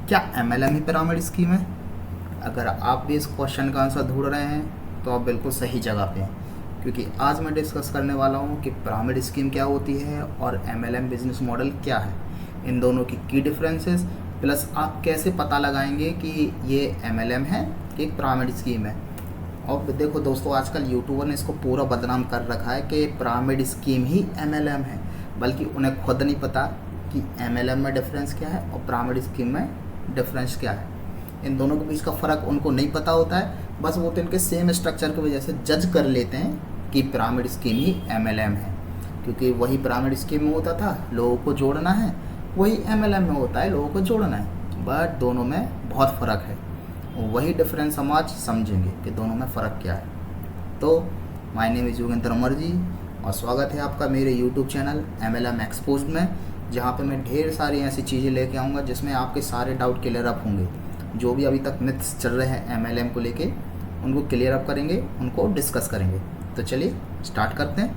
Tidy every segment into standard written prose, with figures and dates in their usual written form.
क्या MLM ही pyramid scheme है? अगर आप भी इस क्वेश्चन का आंसर ढूंढ रहे हैं तो आप बिल्कुल सही जगह पे हैं, क्योंकि आज मैं डिस्कस करने वाला हूँ कि पिरामिड स्कीम क्या होती है और MLM बिजनेस मॉडल क्या है, इन दोनों की डिफरेंसेस, प्लस आप कैसे पता लगाएंगे कि ये MLM है कि एक पिरामिड स्कीम है। और देखो दोस्तों, आजकल यूट्यूबर ने इसको पूरा बदनाम कर रखा है कि पिरामिड स्कीम ही MLM है, बल्कि उन्हें खुद नहीं पता कि MLM में डिफरेंस क्या है और पिरामिड स्कीम में डिफरेंस क्या है। इन दोनों के बीच का फ़र्क उनको नहीं पता होता है, बस वो तो इनके सेम स्ट्रक्चर की वजह से जज कर लेते हैं कि पिरामिड स्कीम ही MLM है, क्योंकि वही पिरामिड स्कीम में होता था लोगों को जोड़ना है, वही MLM में होता है लोगों को जोड़ना है, बट दोनों में बहुत फ़र्क है। वही डिफरेंस हम आज समझेंगे कि दोनों में फ़र्क क्या है। तो माय नेम इज़ योगेंद्र मर्जी और स्वागत है आपका मेरे यूट्यूब चैनल MLM एक्सपोज्ड में, जहाँ पे मैं ढेर सारी ऐसी चीज़ें लेके आऊँगा जिसमें आपके सारे डाउट क्लियर अप होंगे। जो भी अभी तक मिथ्स चल रहे हैं MLM को लेके, उनको क्लियर अप करेंगे, उनको डिस्कस करेंगे। तो चलिए स्टार्ट करते हैं।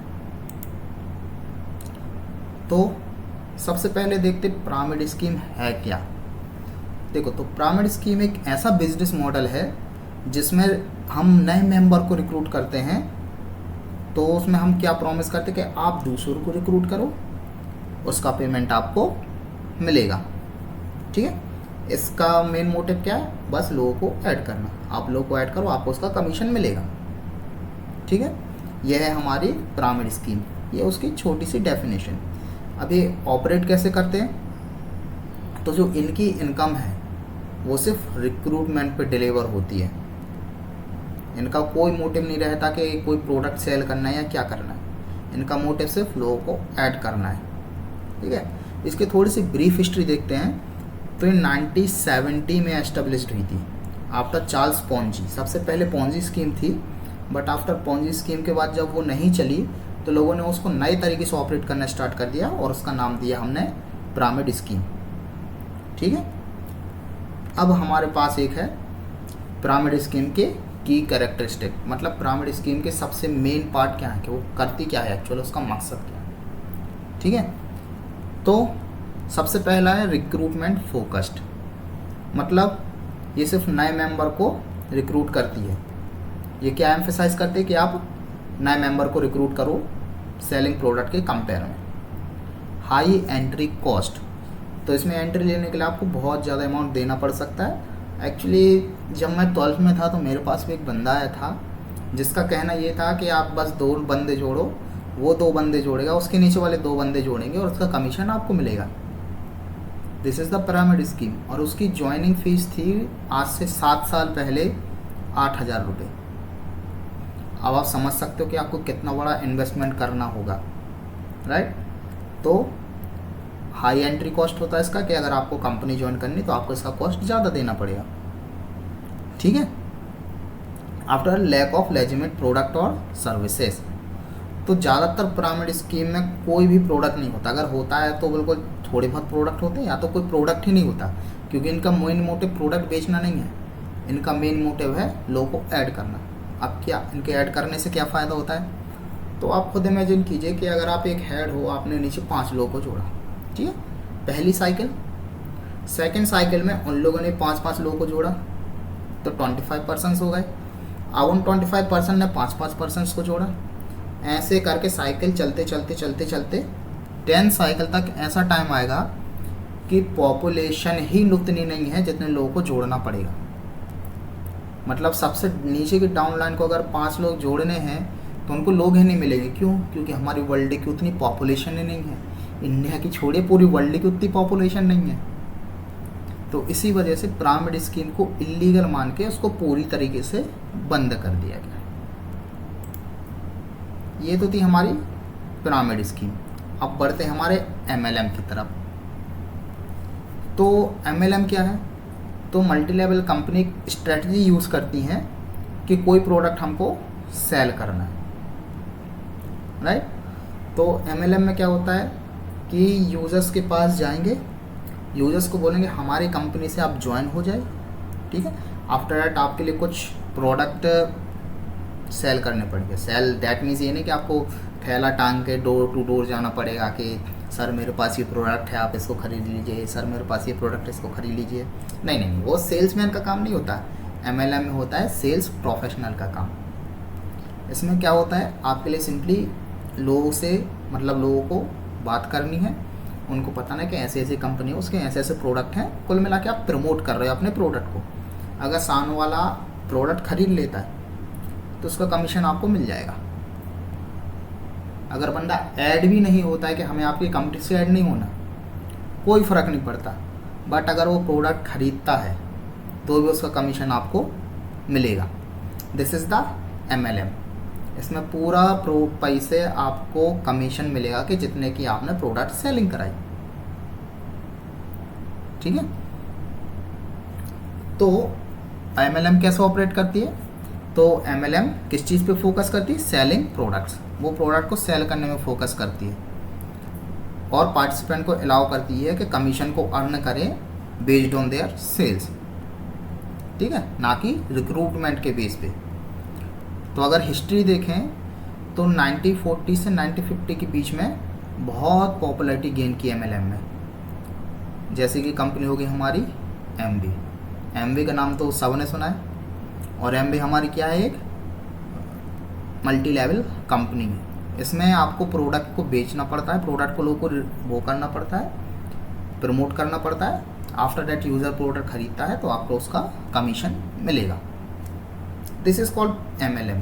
तो सबसे पहले देखते पिरामिड स्कीम है क्या। देखो, तो पिरामिड स्कीम एक ऐसा बिजनेस मॉडल है जिसमें हम नए मेंबर को रिक्रूट करते हैं। तो उसमें हम क्या प्रॉमिस करते हैं कि आप दूसरों को रिक्रूट करो, उसका पेमेंट आपको मिलेगा। ठीक है, इसका मेन मोटिव क्या है? बस लोगों को ऐड करना। आप लोगों को ऐड करो, आपको उसका कमीशन मिलेगा। ठीक है, यह है हमारी पिरामिड स्कीम, ये उसकी छोटी सी डेफिनेशन। अब ये ऑपरेट कैसे करते हैं? तो जो इनकी इनकम है वो सिर्फ रिक्रूटमेंट पे डिलीवर होती है। इनका कोई मोटिव नहीं रहता कि कोई प्रोडक्ट सेल करना है या क्या करना है। इनका मोटिव सिर्फ लोगों को ऐड करना है। ठीक है, इसकी थोड़ी सी ब्रीफ हिस्ट्री देखते हैं। तो ये 1970 में एस्टेब्लिश्ड हुई थी आफ्टर चार्ल्स पोंजी। सबसे पहले पोंजी स्कीम थी, बट आफ्टर पोंजी स्कीम के बाद जब वो नहीं चली तो लोगों ने उसको नए तरीके से ऑपरेट करना स्टार्ट कर दिया और उसका नाम दिया हमने पिरामिड स्कीम। ठीक है, अब हमारे पास एक है पिरामिड स्कीम के की कैरेक्टरिस्टिक, मतलब पिरामिड स्कीम के सबसे मेन पार्ट क्या है कि वो करती क्या है, एक्चुअली उसका मकसद क्या है। ठीक है, तो सबसे पहला है रिक्रूटमेंट फोकस्ड, मतलब ये सिर्फ नए मेंबर को रिक्रूट करती है। ये क्या एम्फेसाइज करती है कि आप नए मेंबर को रिक्रूट करो सेलिंग प्रोडक्ट के कंपेयर में। हाई एंट्री कॉस्ट, तो इसमें एंट्री लेने के लिए आपको बहुत ज़्यादा अमाउंट देना पड़ सकता है। एक्चुअली जब मैं 12th में था तो मेरे पास भी एक बंदा आया था जिसका कहना ये था कि आप बस 2 बंदे जोड़ो, वो 2 बंदे जोड़ेगा, उसके नीचे वाले 2 बंदे जोड़ेंगे और उसका कमीशन आपको मिलेगा। This is the pyramid scheme. और उसकी ज्वाइनिंग फीस थी आज से 7 साल पहले 8,000 रुपये। अब आप समझ सकते हो कि आपको कितना बड़ा इन्वेस्टमेंट करना होगा, राइट। तो हाई एंट्री कॉस्ट होता है इसका कि अगर आपको कंपनी ज्वाइन करनी तो आपको इसका कॉस्ट ज़्यादा देना पड़ेगा। ठीक है, after lack of legitimate product और सर्विसेज, तो ज़्यादातर पिरामिड स्कीम में कोई भी प्रोडक्ट नहीं होता। अगर होता है तो बिल्कुल थोड़े बहुत प्रोडक्ट होते हैं या तो कोई प्रोडक्ट ही नहीं होता, क्योंकि इनका मेन मोटिव प्रोडक्ट बेचना नहीं है, इनका मेन मोटिव है लोगों को ऐड करना। अब क्या इनके ऐड करने से क्या फ़ायदा होता है? तो आप खुद इमेजिन कीजिए कि अगर आप एक हेड हो, आपने नीचे 5 लोगों को जोड़ा। ठीक है, पहली साइकिल, सेकेंड साइकिल में उन लोगों ने 5-5 लोगों को जोड़ा तो 25% हो गए। अब उन 25% ने 5-5% को जोड़ा। ऐसे करके साइकिल चलते चलते चलते चलते 10 साइकिल तक ऐसा टाइम आएगा कि पॉपुलेशन ही उतनी नहीं है जितने लोगों को जोड़ना पड़ेगा। मतलब सबसे नीचे की डाउन लाइन को अगर 5 लोग जोड़ने हैं तो उनको लोग ही नहीं मिलेंगे। क्यों? क्योंकि हमारी वर्ल्ड की उतनी पॉपुलेशन ही नहीं है। इंडिया की छोड़िए, पूरी वर्ल्ड की उतनी पॉपुलेशन नहीं है। तो इसी वजह से पिरामिड स्कीम को इलीगल मान के उसको पूरी तरीके से बंद कर दिया गया। ये तो थी हमारी पिरामिड स्कीम। अब बढ़ते हैं हमारे MLM की तरफ। तो MLM क्या है? तो multi level company strategy use करती हैं कि कोई प्रोडक्ट हमको सेल करना है, राइट। तो MLM में क्या होता है कि यूज़र्स के पास जाएंगे, यूज़र्स को बोलेंगे हमारी कंपनी से आप ज्वाइन हो जाए। ठीक है, आफ्टर दैट आपके लिए कुछ प्रोडक्ट सेल करने पड़ेंगे। सेल दैट मीन्स ये नहीं कि आपको ठेला टांग के डोर टू डोर जाना पड़ेगा कि सर मेरे पास ये प्रोडक्ट है, आप इसको ख़रीद लीजिए, सर मेरे पास ये प्रोडक्ट, इसको ख़रीद लीजिए। नहीं नहीं, वो सेल्समैन का काम नहीं होता। MLM में होता है सेल्स प्रोफेशनल का काम। इसमें क्या होता है, आपके लिए सिंपली लोगों से मतलब लोगों को बात करनी है, उनको पता ना कि ऐसे ऐसी कंपनी है, उसके ऐसे ऐसे प्रोडक्ट हैं, कुल मिला के आप प्रमोट कर रहे हो अपने प्रोडक्ट को। अगर सामने वाला प्रोडक्ट खरीद लेता है तो उसका कमीशन आपको मिल जाएगा। अगर बंदा ऐड भी नहीं होता है कि हमें आपकी कंपनी से ऐड नहीं होना, कोई फ़र्क नहीं पड़ता, बट अगर वो प्रोडक्ट खरीदता है तो भी उसका कमीशन आपको मिलेगा। This is the MLM। इसमें पूरा पैसे आपको कमीशन मिलेगा कि जितने की आपने प्रोडक्ट सेलिंग कराई। ठीक है, तो MLM कैसे ऑपरेट करती है? तो MLM किस चीज़ पे फोकस करती है? Selling products. वो प्रोडक्ट को सेल करने में फोकस करती है और पार्टिसिपेंट को अलाउ करती है कि कमीशन को अर्न करें बेस्ड ऑन देयर सेल्स। ठीक है, ना कि रिक्रूटमेंट के बेस पे। तो अगर हिस्ट्री देखें तो 1940 से 1950 के बीच में बहुत पॉपुलैरिटी गेन की MLM में। जैसे कि कंपनी होगी हमारी MV का नाम तो सबने सुना है, और MV हमारी क्या है, एक मल्टी लेवल कंपनी है। इसमें आपको प्रोडक्ट को बेचना पड़ता है, प्रोडक्ट को लोगों को वो करना पड़ता है, प्रमोट करना पड़ता है। आफ्टर दैट यूज़र प्रोडक्ट खरीदता है तो आपको उसका कमीशन मिलेगा। This is called MLM।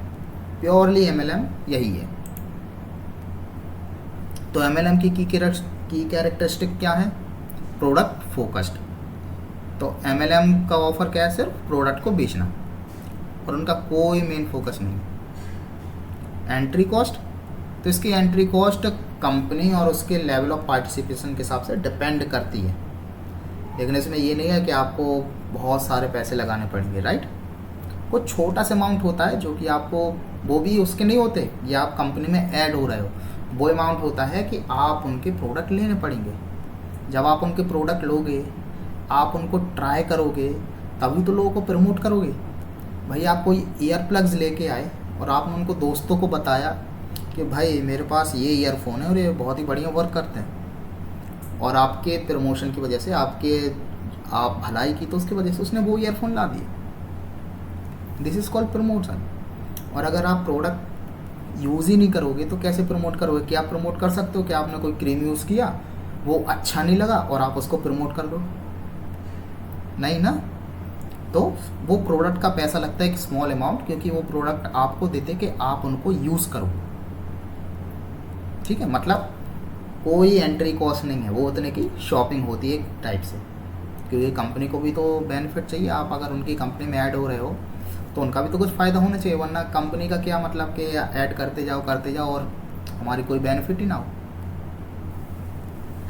Purely MLM यही है। तो MLM की कैरेक्टरिस्टिक क्या है? Product focused. तो MLM का ऑफर क्या है? सिर्फ प्रोडक्ट को बेचना, और उनका कोई मेन फोकस नहीं। एंट्री कॉस्ट, तो इसकी एंट्री कॉस्ट कंपनी और उसके लेवल ऑफ पार्टिसिपेशन के हिसाब से डिपेंड करती है, लेकिन इसमें ये नहीं है कि आपको बहुत सारे पैसे लगाने पड़ेंगे, राइट। कुछ छोटा सा अमाउंट होता है जो कि आपको, वो भी उसके नहीं होते, या आप कंपनी में ऐड हो रहे हो, वो अमाउंट होता है कि आप उनके प्रोडक्ट लेने पड़ेंगे। जब आप उनके प्रोडक्ट लोगे, आप उनको ट्राई करोगे, तभी तो लोगों को प्रमोट करोगे। भाई आप कोई ईयर प्लग्स लेके आए और आपने उनको दोस्तों को बताया कि भाई मेरे पास ये ईयरफोन है और ये बहुत ही बढ़िया वर्क करते हैं, और आपके प्रमोशन की वजह से आप भलाई की तो उसकी वजह से उसने वो ईयरफोन ला दिए। This is called promotion. और अगर आप प्रोडक्ट यूज़ ही नहीं करोगे तो कैसे प्रमोट करोगे? क्या आप प्रमोट कर सकते हो कि आपने कोई क्रीम यूज़ किया, वो अच्छा नहीं लगा और आप उसको प्रमोट कर दो? नहीं ना। तो वो प्रोडक्ट का पैसा लगता है एक स्मॉल अमाउंट, क्योंकि वो प्रोडक्ट आपको देते कि आप उनको यूज़ करो। ठीक है, मतलब कोई एंट्री कॉस्ट नहीं है, वो उतने की शॉपिंग होती है एक टाइप से, क्योंकि कंपनी को भी तो बेनिफिट चाहिए। आप अगर उनकी कंपनी में ऐड हो रहे हो तो उनका भी तो कुछ फ़ायदा होना चाहिए, वरना कंपनी का क्या मतलब कि ऐड करते जाओ और हमारी कोई बेनिफिट ही ना हो,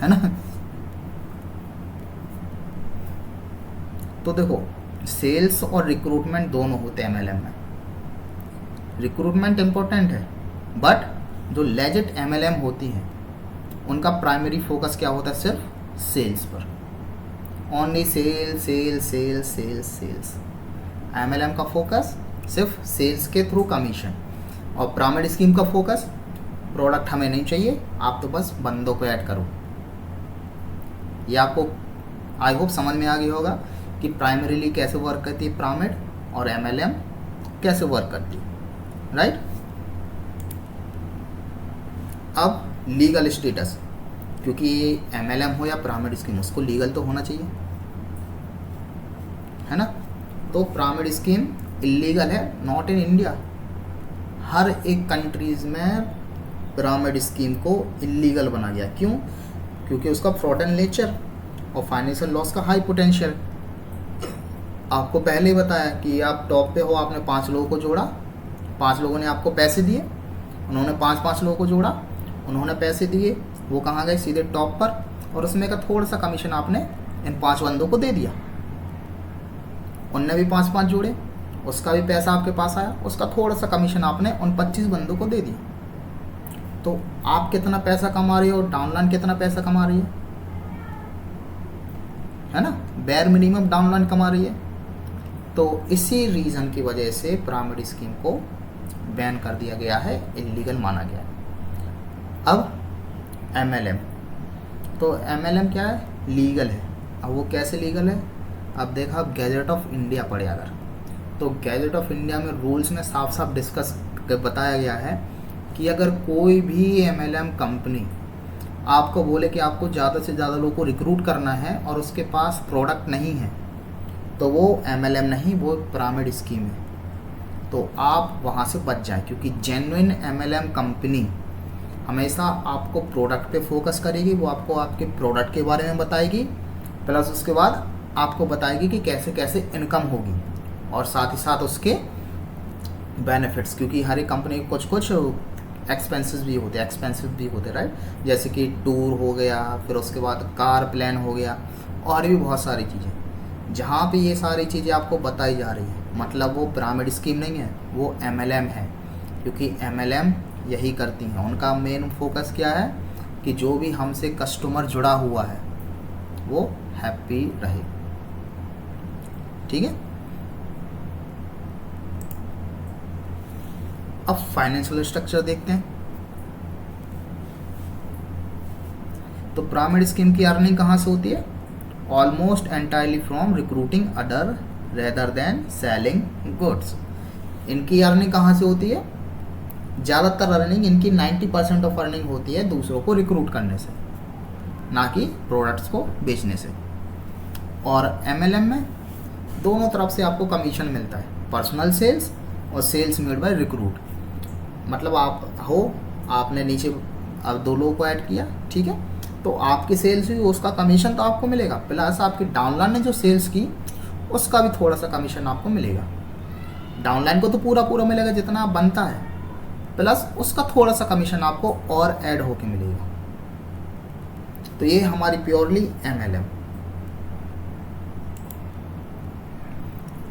है ना। तो देखो, सेल्स और रिक्रूटमेंट दोनों होते हैं MLM में। रिक्रूटमेंट इम्पोर्टेंट है, बट जो लेजिट MLM होती हैं उनका प्राइमरी फोकस क्या होता है? सिर्फ सेल्स पर, ओनली सेल्स। MLM का फोकस सिर्फ सेल्स के थ्रू कमीशन, और पिरामिड स्कीम का फोकस प्रोडक्ट हमें नहीं चाहिए, आप तो बस बंदों को ऐड करो। ये आपको आई होप समझ में आ गया होगा कि प्राइमरीली कैसे वर्क करती है पिरामिड और MLM कैसे वर्क करती है, राइट। अब लीगल स्टेटस, क्योंकि MLM हो या पिरामिड स्कीम, उसको लीगल तो होना चाहिए, है ना। तो पिरामिड स्कीम इलीगल है, नॉट इन इंडिया। हर एक कंट्रीज़ में पिरामिड स्कीम को इलीगल बना गया। क्यों? क्योंकि उसका फ्रॉडन नेचर और फाइनेंशियल लॉस का हाई पोटेंशियल। आपको पहले ही बताया कि आप टॉप पे हो, आपने 5 लोगों को जोड़ा, 5 लोगों ने आपको पैसे दिए, उन्होंने 5 लोगों को जोड़ा, उन्होंने पैसे दिए, वो कहाँ गए? सीधे टॉप पर, और उसमें का थोड़ा सा कमीशन आपने इन 5 बंदों को दे दिया। उनने भी 5 जोड़े, उसका भी पैसा आपके पास आया, उसका थोड़ा सा कमीशन आपने उन 25 बंदों को दे दिया। तो आप कितना पैसा कमा रही हो और डाउनलाइन कितना पैसा कमा रही है ना, बेयर मिनिमम डाउनलाइन कमा रही है। तो इसी रीज़न की वजह से पिरामिड स्कीम को बैन कर दिया गया है, इलीगल माना गया है। अब MLM, तो MLM क्या है, लीगल है। अब वो कैसे लीगल है, अब देखा आप गैजेट ऑफ इंडिया पढ़े अगर, तो गैजेट ऑफ इंडिया में रूल्स में साफ साफ डिस्कस बताया गया है कि अगर कोई भी MLM कंपनी आपको बोले कि आपको ज़्यादा से ज़्यादा लोगों को रिक्रूट करना है और उसके पास प्रोडक्ट नहीं है, तो वो MLM नहीं, वो पिरामिड स्कीम है। तो आप वहाँ से बच जाए, क्योंकि जेन्युइन MLM कंपनी हमेशा आपको प्रोडक्ट पे फोकस करेगी। वो आपको आपके प्रोडक्ट के बारे में बताएगी, प्लस उसके बाद आपको बताएगी कि कैसे कैसे इनकम होगी, और साथ ही साथ उसके बेनिफिट्स, क्योंकि हर एक कंपनी के कुछ कुछ एक्सपेंसिव भी होते राइट, जैसे कि टूर हो गया, फिर उसके बाद कार प्लान हो गया, और भी बहुत सारी चीज़ें। जहाँ पे ये सारी चीज़ें आपको बताई जा रही है, मतलब वो पिरामिड स्कीम नहीं है, वो MLM है। क्योंकि MLM यही करती हैं, उनका मेन फोकस क्या है कि जो भी हमसे कस्टमर जुड़ा हुआ है वो हैप्पी रहे। ठीक है, अब फाइनेंशियल स्ट्रक्चर देखते हैं। तो पिरामिड स्कीम की अर्निंग कहाँ से होती है, almost entirely from recruiting other rather than selling goods. इनकी अर्निंग कहाँ से होती है, ज़्यादातर अर्निंग इनकी 90% ऑफ अर्निंग होती है दूसरों को रिक्रूट करने से, ना कि प्रोडक्ट्स को बेचने से। और MLM में दोनों तरफ से आपको कमीशन मिलता है, पर्सनल सेल्स और सेल्स मेड बाय रिक्रूट। मतलब आप हो, आपने नीचे अब 2 लोगों को ऐड किया, ठीक है, तो आपकी सेल्स हुई, उसका कमीशन तो आपको मिलेगा, प्लस आपकी डाउनलाइन ने जो सेल्स की उसका भी थोड़ा सा कमीशन आपको मिलेगा। डाउनलाइन को तो पूरा पूरा मिलेगा जितना बनता है, प्लस उसका थोड़ा सा कमीशन आपको और ऐड होके मिलेगा। तो ये हमारी प्योरली MLM।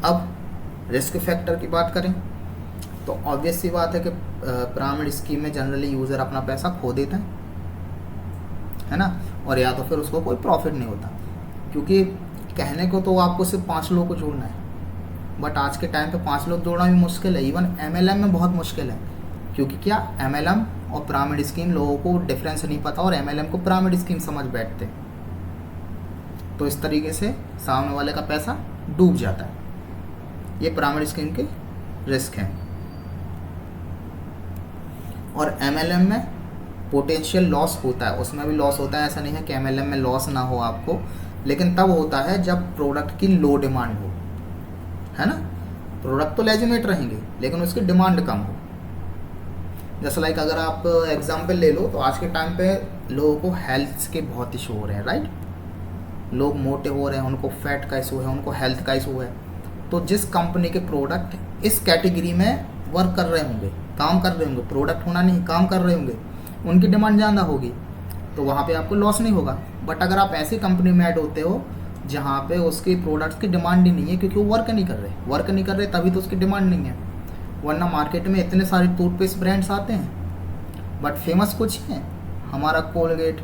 अब रिस्क फैक्टर की बात करें तो ऑब्वियस सी बात है कि पिरामिड स्कीम में जनरली यूज़र अपना पैसा खो देता है ना, और या तो फिर उसको कोई प्रॉफिट नहीं होता। क्योंकि कहने को तो आपको सिर्फ 5 लोगों को जोड़ना है, बट आज के टाइम पे 5 लोग जोड़ना भी मुश्किल है, इवन MLM में बहुत मुश्किल है। क्योंकि क्या, MLM और पिरामिड स्कीम लोगों को डिफरेंस नहीं पता, और MLM को पिरामिड स्कीम समझ बैठते, तो इस तरीके से सामने वाले का पैसा डूब जाता है। ये पिरामिड स्कीम के रिस्क हैं। और MLM में पोटेंशियल लॉस होता है, उसमें भी लॉस होता है, ऐसा नहीं है कि MLM में लॉस ना हो आपको, लेकिन तब होता है जब प्रोडक्ट की लो डिमांड हो, है ना। प्रोडक्ट तो लेजिमेट रहेंगे लेकिन उसकी डिमांड कम हो। जैसे लाइक अगर आप एग्जांपल ले लो, तो आज के टाइम पे लोगों को हेल्थ के बहुत इशू हो रहे हैं, राइट। लोग मोटे हो रहे हैं, उनको फैट का इशू है, उनको हेल्थ का इशू है। तो जिस कंपनी के प्रोडक्ट इस कैटेगरी में वर्क कर रहे होंगे, काम कर रहे होंगे, प्रोडक्ट होना नहीं, काम कर रहे होंगे, उनकी डिमांड ज़्यादा होगी, तो वहाँ पे आपको लॉस नहीं होगा। बट अगर आप ऐसी कंपनी में ऐड होते हो जहाँ पे उसके प्रोडक्ट्स की डिमांड ही नहीं है, क्योंकि वो वर्क नहीं कर रहे तभी तो उसकी डिमांड नहीं है। वरना मार्केट में इतने सारे टूथपेस्ट ब्रांड्स आते हैं, बट फेमस कुछ हैं, हमारा कोलगेट,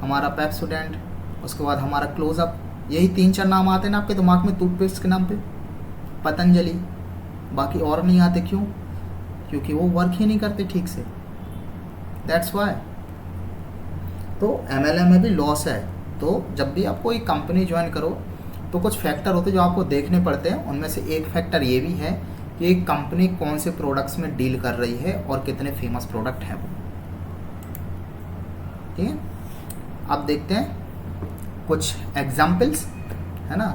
हमारा पेप्सोडेंट, उसके बाद हमारा क्लोजअप, यही 3-4 नाम आते हैं ना आपके दिमाग में टूथपेस्ट के नाम पे, पतंजलि, बाकी और नहीं आते। क्यों? क्योंकि वो वर्क ही नहीं करते ठीक से, दैट्स वाई। तो MLM में भी लॉस है। तो जब भी आप कोई कंपनी ज्वाइन करो तो कुछ फैक्टर होते हैं जो आपको देखने पड़ते हैं। उनमें से एक फैक्टर ये भी है कि एक कंपनी कौन से प्रोडक्ट्स में डील कर रही है और कितने फेमस प्रोडक्ट हैं वो, ठीक है। अब देखते हैं कुछ एग्जाम्पल्स, है ना।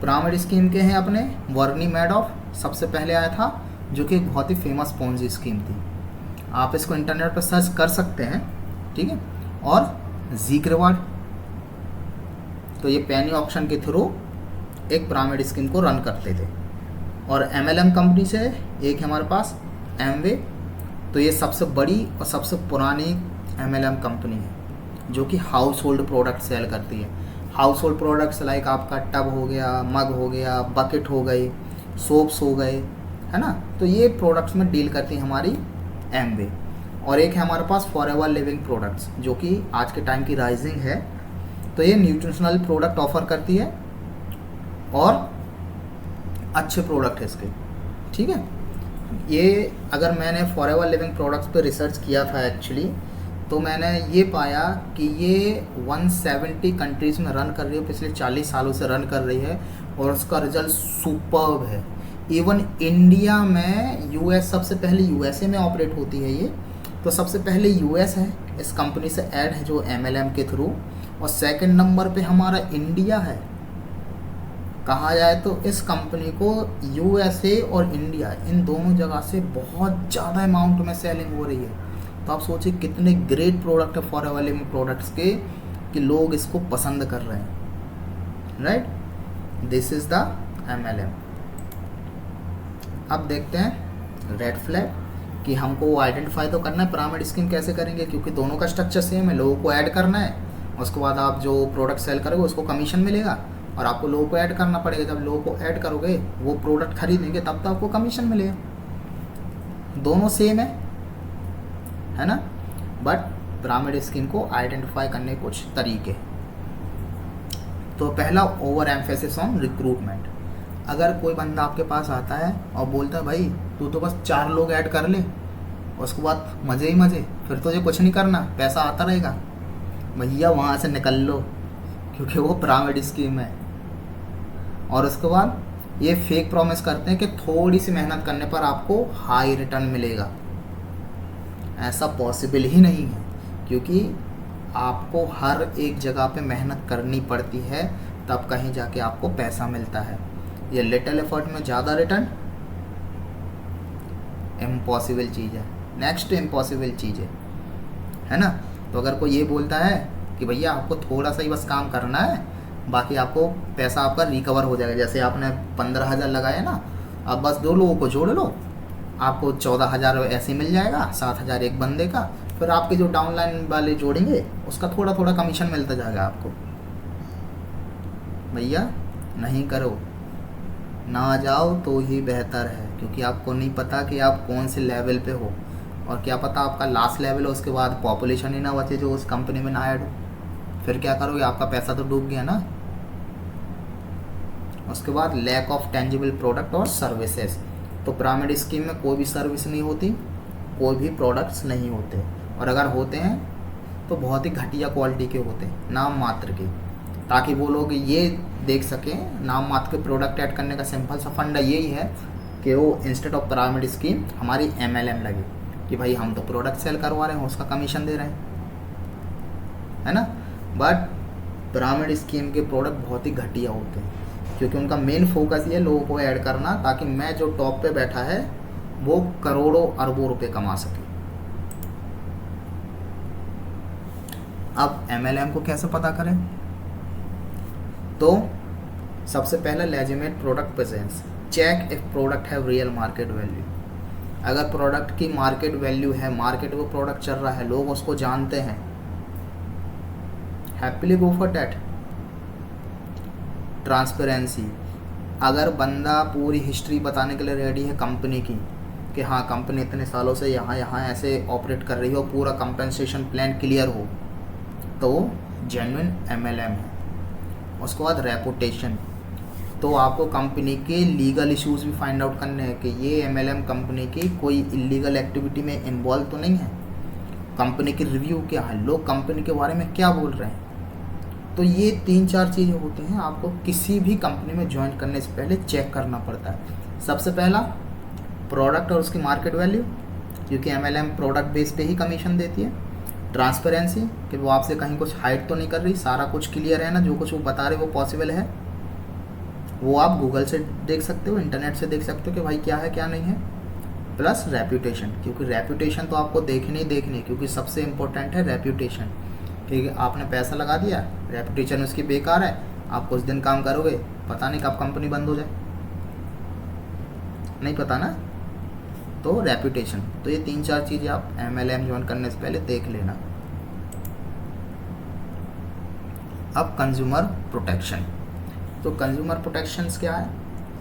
पिरामिड स्कीम के हैं अपने, वर्नी मैडॉफ सबसे पहले आया था, जो कि एक बहुत ही फेमस पोंजी स्कीम थी। आप इसको इंटरनेट पर सर्च कर सकते हैं, ठीक है। और ज़ीग्रेवार्ड, तो ये पेनी ऑक्शन के थ्रू एक पिरामिड स्कीम को रन करते थे। और MLM कंपनी से एक है हमारे पास एमवे, तो ये सबसे बड़ी और सबसे पुरानी MLM कंपनी है जो कि हाउस होल्ड प्रोडक्ट सेल करती है। हाउस होल्ड प्रोडक्ट्स लाइक आपका टब हो गया, मग हो गया, बकेट हो गई, सोप्स हो गए, है ना। तो ये प्रोडक्ट्स में डील करती है हमारी एमवे। और एक है हमारे पास फॉरएवर लिविंग प्रोडक्ट्स, जो कि आज के टाइम की राइजिंग है। तो ये न्यूट्रिशनल प्रोडक्ट ऑफर करती है और अच्छे प्रोडक्ट है इसके, ठीक है। ये अगर मैंने फॉरएवर लिविंग प्रोडक्ट्स पे रिसर्च किया था एक्चुअली, तो मैंने ये पाया कि ये 170 कंट्रीज़ में रन कर रही है, पिछले 40 सालों से रन कर रही है और उसका रिजल्ट सुपर्ब है। इवन इंडिया में यूएस, सबसे पहले यूएसए में ऑपरेट होती है ये, तो सबसे पहले यूएस है इस कंपनी से ऐड है जो एमएलएम के थ्रू, और सेकंड नंबर पे हमारा इंडिया है। कहा जाए तो इस कंपनी को यूएसए और इंडिया इन दोनों जगह से बहुत ज़्यादा अमाउंट में सेलिंग हो रही है। तो आप सोचिए कितने ग्रेट प्रोडक्ट है फॉरएवर लिविंग प्रोडक्ट्स के कि लोग इसको पसंद कर रहे हैं, right. This is the MLM. अब देखते हैं रेड फ्लैग कि हमको आइडेंटिफाई तो करना है पिरामिड स्कीम कैसे करेंगे, क्योंकि दोनों का स्ट्रक्चर सेम है। लोगों को ऐड करना है, उसके बाद आप जो प्रोडक्ट सेल करोगे उसको कमीशन मिलेगा, और आपको लोगों को ऐड करना पड़ेगा। जब लोगों को ऐड करोगे वो प्रोडक्ट खरीदेंगे तब तो आपको कमीशन मिलेगा। दोनों सेम है ना। बट पिरामिड स्कीम को आइडेंटिफाई करने के कुछ तरीके। तो पहला, ओवर एम्फेसिस ऑन रिक्रूटमेंट। अगर कोई बंदा आपके पास आता है और बोलता है भाई तू तो बस 4 लोग ऐड कर ले, उसके बाद मज़े ही मज़े, फिर तुझे कुछ नहीं करना, पैसा आता रहेगा, भैया वहाँ से निकल लो, क्योंकि वो पिरामिड स्कीम है। और उसके बाद ये फेक प्रॉमिस करते हैं कि थोड़ी सी मेहनत करने पर आपको हाई रिटर्न मिलेगा। ऐसा पॉसिबल ही नहीं है, क्योंकि आपको हर एक जगह पे मेहनत करनी पड़ती है, तब कहीं जाके आपको पैसा मिलता है। ये लिटिल एफर्ट में ज़्यादा रिटर्न, इम्पॉसिबल चीज़ है। नेक्स्ट इम्पॉसिबल चीज़ है ना। तो अगर कोई ये बोलता है कि भैया आपको थोड़ा सा ही बस काम करना है, बाकी आपको पैसा आपका रिकवर हो जाएगा, जैसे आपने 15,000 लगाया ना, अब बस 2 लोगों को जोड़ लो, आपको 14,000 ऐसे ही मिल जाएगा, 7,000 एक बंदे का, फिर आपके जो डाउनलाइन वाले जोड़ेंगे उसका थोड़ा थोड़ा कमीशन मिलता जाएगा आपको। भैया नहीं करो, ना जाओ तो ही बेहतर है, क्योंकि आपको नहीं पता कि आप कौन से लेवल पे हो, और क्या पता आपका लास्ट लेवल हो, उसके बाद पॉपुलेशन ही ना बचे जो उस कंपनी में ना ऐड हो, फिर क्या करोगे, आपका पैसा तो डूब गया ना। उसके बाद लैक ऑफ टेंजिबल प्रोडक्ट और सर्विसेज। तो पिरामिड स्कीम में कोई भी सर्विस नहीं होती, कोई भी प्रोडक्ट्स नहीं होते, और अगर होते हैं तो बहुत ही घटिया क्वालिटी के होते हैं, नाम मात्र के, ताकि वो लोग ये देख सकें। नाम मात्र के प्रोडक्ट ऐड करने का सिंपल सा फंडा यही है कि वो इंस्टेड ऑफ पिरामिड स्कीम हमारी एमएलएम लगे कि भाई हम तो प्रोडक्ट सेल करवा रहे हैं, उसका कमीशन दे रहे हैं, है ना। बट पिरामिड स्कीम के प्रोडक्ट बहुत ही घटिया होते हैं, क्योंकि उनका मेन फोकस ये लोगों को ऐड करना, ताकि मैं जो टॉप पे बैठा है वो करोड़ों अरबों रुपए कमा सके। अब एमएलएम को कैसे पता करें, तो सबसे पहला legitimate product presence, check if product have real market value. अगर प्रोडक्ट की मार्केट वैल्यू है, मार्केट में प्रोडक्ट चल रहा है, लोग उसको जानते हैं, happily go for that. Transparency, अगर बंदा पूरी हिस्ट्री बताने के लिए रेडी है कंपनी की कि हाँ कंपनी इतने सालों से यहाँ ऐसे ऑपरेट कर रही हो, पूरा कंपनसेशन प्लान क्लियर हो, तो जेन्युइन एमएलएम है। उसके बाद रेपुटेशन, तो आपको कंपनी के लीगल इश्यूज भी फाइंड आउट करने हैं कि ये एमएलएम कंपनी की कोई इलीगल एक्टिविटी में इन्वॉल्व तो नहीं है, कंपनी की रिव्यू क्या है, लोग कंपनी के बारे में क्या बोल रहे हैं। तो ये 3-4 चीज़ें होती हैं आपको किसी भी कंपनी में ज्वाइन करने से पहले चेक करना पड़ता है। सबसे पहला प्रोडक्ट और उसकी मार्केट वैल्यू, क्योंकि एमएलएम प्रोडक्ट बेस पे ही कमीशन देती है। ट्रांसपेरेंसी, कि वो आपसे कहीं कुछ हाइड तो नहीं कर रही, सारा कुछ क्लियर है ना, जो कुछ वो बता रहे वो पॉसिबल है, वो आप गूगल से देख सकते हो, इंटरनेट से देख सकते हो कि भाई क्या है क्या नहीं है। प्लस रेप्यूटेशन, क्योंकि रेप्यूटेशन तो आपको देखनी ही देखनी, क्योंकि सबसे इम्पोर्टेंट है रेप्यूटेशन। कि आपने पैसा लगा दिया, रेप्यूटेशन उसकी बेकार है, आप कुछ दिन काम करोगे, पता नहीं कब कंपनी बंद हो जाए, नहीं पता ना। तो रेप्यूटेशन, तो ये 3-4 चीज़ें आप एमएलएम ज्वाइन करने से पहले देख लेना। अब कंज्यूमर प्रोटेक्शन, तो कंज्यूमर प्रोटेक्शंस क्या है,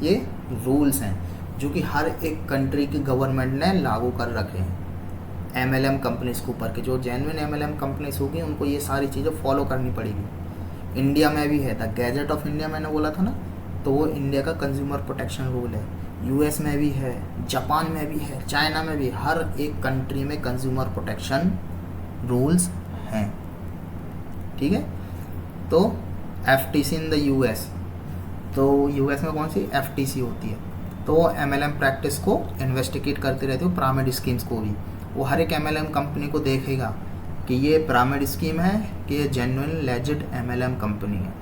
ये रूल्स हैं जो कि हर एक कंट्री की गवर्नमेंट ने लागू कर रखे हैं एमएलएम कंपनीज के ऊपर, के जो जेन्युइन एमएलएम कंपनीज होगी उनको ये सारी चीज़ें फॉलो करनी पड़ेगी। इंडिया में भी है, द गैजेट ऑफ इंडिया मैंने बोला था ना, तो वो इंडिया का कंज्यूमर प्रोटेक्शन रूल है। यूएस में भी है, जापान में भी है, चाइना में भी, हर एक कंट्री में कंज्यूमर प्रोटेक्शन रूल्स हैं, ठीक है। तो FTC इन द US, तो US में कौन सी FTC होती है, तो वो MLM प्रैक्टिस को इन्वेस्टिगेट करती रहती है, पिरामिड स्कीम्स को भी। वो हर एक MLM कंपनी को देखेगा कि ये पिरामिड स्कीम है कि ये जेन्युइन लेजिट MLM कंपनी है।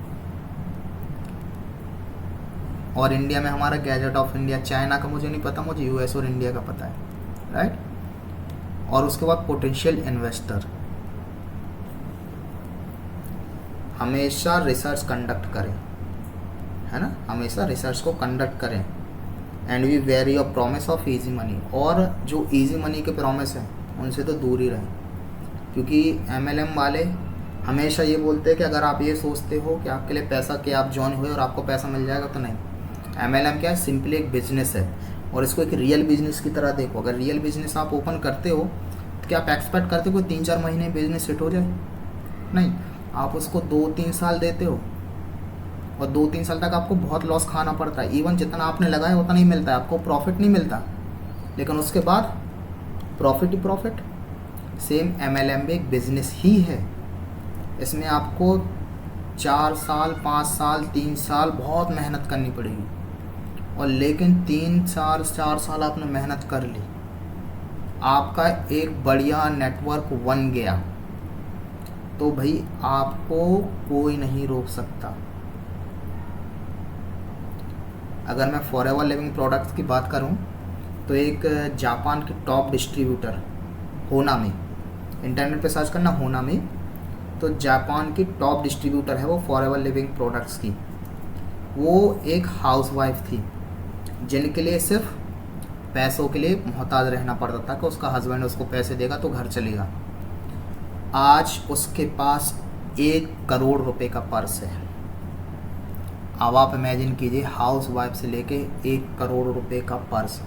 और इंडिया में हमारा गैजेट ऑफ इंडिया, चाइना का मुझे नहीं पता, मुझे US और इंडिया का पता है, राइट। और उसके बाद पोटेंशियल इन्वेस्टर, हमेशा रिसर्च कंडक्ट करें, है ना, हमेशा रिसर्च को कंडक्ट करें। And we very of promise of easy money, और जो इजी मनी के प्रॉमिस हैं उनसे तो दूर ही रहें, क्योंकि MLM वाले हमेशा ये बोलते हैं कि अगर आप ये सोचते हो कि आपके लिए पैसा, कि आप जॉइन हुए और आपको पैसा मिल जाएगा, तो नहीं। MLM क्या है, सिंपली एक बिजनेस है, और इसको एक रियल बिजनेस की तरह देखो। अगर रियल बिजनेस आप ओपन करते हो तो क्या आप एक्सपेक्ट करते हो कि 3-4 महीने बिजनेस सेट हो जाए? नहीं, आप उसको 2-3 साल देते हो, और 2-3 साल तक आपको बहुत लॉस खाना पड़ता है। इवन जितना आपने लगाया उतना नहीं मिलता है, आपको प्रॉफिट नहीं मिलता, लेकिन उसके बाद प्रॉफिट ही प्रॉफिट। सेम MLM भी एक बिजनेस ही है, इसमें आपको 4 साल, 5 साल, 3 साल बहुत मेहनत करनी पड़ेगी, और लेकिन 3 साल 4 साल आपने मेहनत कर ली, आपका एक बढ़िया नेटवर्क बन गया, तो भाई आपको कोई नहीं रोक सकता। अगर मैं फॉरएवर लिविंग प्रोडक्ट्स की बात करूं, तो एक जापान की टॉप डिस्ट्रीब्यूटर होनामी, इंटरनेट पे सर्च करना होनामी, तो जापान की टॉप डिस्ट्रीब्यूटर है वो फॉरएवर लिविंग प्रोडक्ट्स की। वो एक हाउसवाइफ थी जिनके लिए सिर्फ पैसों के लिए मोहताज रहना पड़ता था कि उसका हस्बैंड उसको पैसे देगा तो घर चलेगा। आज उसके पास 1 करोड़ रुपए का पर्स है। अब आप इमेजिन कीजिए, हाउस वाइफ से लेके 1 करोड़ रुपए का पर्स।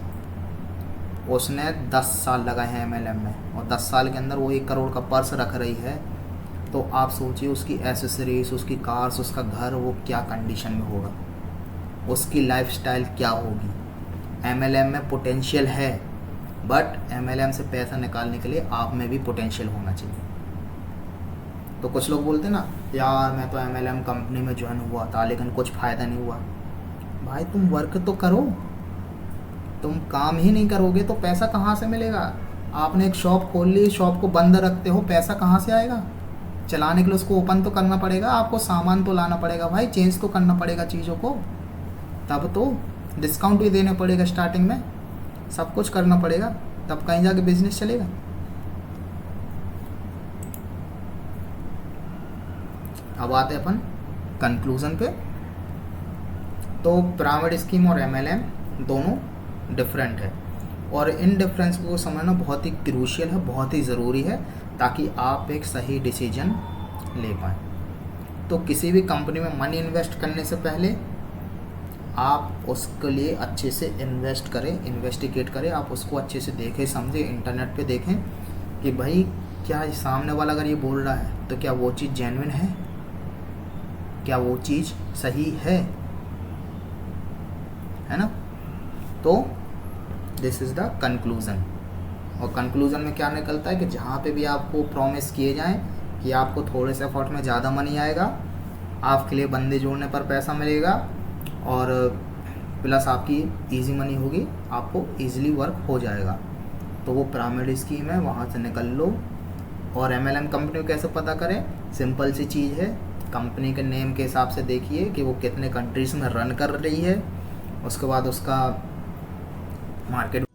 उसने 10 साल लगाए हैं MLM में, और 10 साल के अंदर वो 1 करोड़ का पर्स रख रही है, तो आप सोचिए उसकी एसेसरीज, उसकी कार्स, उसका घर, वो क्या कंडीशन में होगा, उसकी लाइफस्टाइल क्या होगी। MLM में पोटेंशियल है, बट MLM से पैसा निकालने के लिए आप में भी पोटेंशियल होना चाहिए। तो कुछ लोग बोलते ना, यार मैं तो MLM कंपनी में ज्वाइन हुआ था लेकिन कुछ फ़ायदा नहीं हुआ। भाई तुम वर्क तो करो, तुम काम ही नहीं करोगे तो पैसा कहाँ से मिलेगा? आपने एक शॉप खोल ली, शॉप को बंद रखते हो, पैसा कहाँ से आएगा? चलाने के लिए उसको ओपन तो करना पड़ेगा, आपको सामान तो लाना पड़ेगा भाई, चेंज तो करना पड़ेगा चीज़ों को, तब तो डिस्काउंट भी देने पड़ेगा, स्टार्टिंग में सब कुछ करना पड़ेगा, तब कहीं जाके बिजनेस चलेगा। अब आते हैं अपन कंक्लूज़न पे। तो पिरामिड स्कीम और MLM दोनों डिफरेंट है, और इन डिफरेंस को समझना बहुत ही क्रूशियल है, बहुत ही ज़रूरी है, ताकि आप एक सही डिसीजन ले पाएँ। तो किसी भी कंपनी में मनी इन्वेस्ट करने से पहले आप उसके लिए अच्छे से इन्वेस्ट करें, इन्वेस्टिगेट करें, आप उसको अच्छे से देखें, समझें, इंटरनेट पे देखें कि भाई क्या सामने वाला अगर ये बोल रहा है तो क्या वो चीज़ जेन्युइन है, क्या वो चीज़ सही है ना। तो दिस इज़ द कंक्लूज़न। और कंक्लूज़न में क्या निकलता है कि जहाँ पे भी आपको प्रॉमिस किए जाएं कि आपको थोड़े से एफर्ट में ज़्यादा मनी आएगा, आपके लिए बंदे जोड़ने पर पैसा मिलेगा, और प्लस आपकी इजी मनी होगी, आपको इजीली वर्क हो जाएगा, तो वो पिरामिड स्कीम है, वहाँ से निकल लो। और MLM कंपनी को कैसे पता करें? सिंपल सी चीज़ है, कंपनी के नेम के हिसाब से देखिए कि वो कितने कंट्रीज़ में रन कर रही है, उसके बाद उसका मार्केट